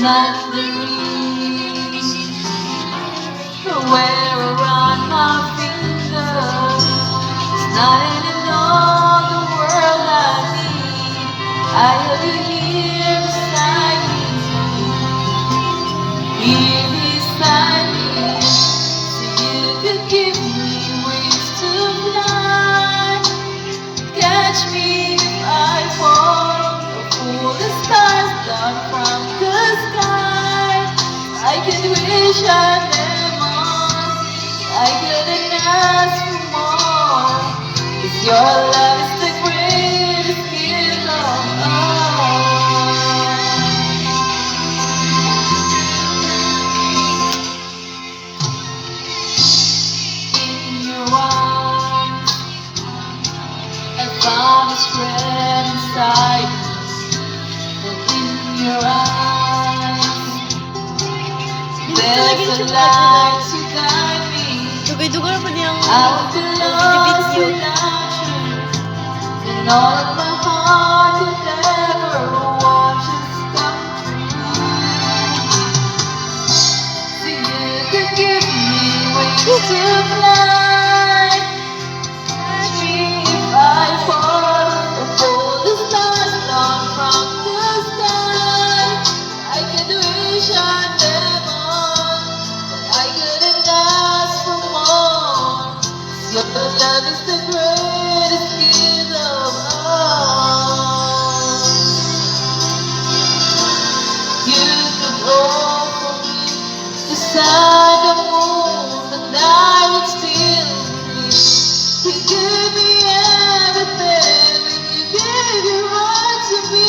not the ring to wear around my finger. It's not in all the world I need. I have you here beside me, here beside me. So you could give me wings to fly, catch me if I fall, or pull the stars down from the sky. I could wish on them all, I couldn't ask for more, 'cause your love is the greatest gift of all. In your arms I found a strength inside me, and in your eyes there's a light to guide me. Dugay-dugay na pa niyang I would be lost without you, and all of my heart could ever watch us come true. So you could give me wings to fly, catch me if I fall, or pull the stars down from the sky. I could wish on them all, but I couldn't ask for more. 'Cause your love is the greatest gift of all. You could offer me the sun, the moon, and I would still believe. You give me everything when you give your heart to me.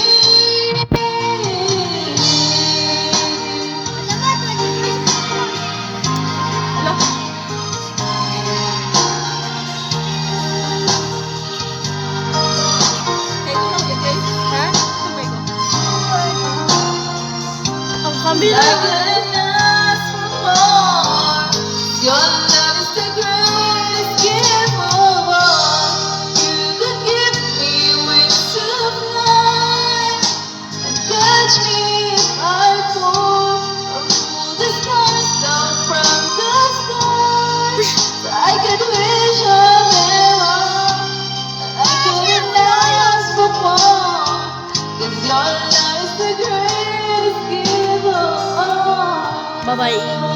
ang I kabila. couldn't ask for more. Your love is the greatest gift of all. You could give me wings to fly, and catch me if I fall, or pull the stars down from the sky. So I could wish on them all, and I couldn't ask for more, 'cause your love is the greatest gift of all. Bye-bye.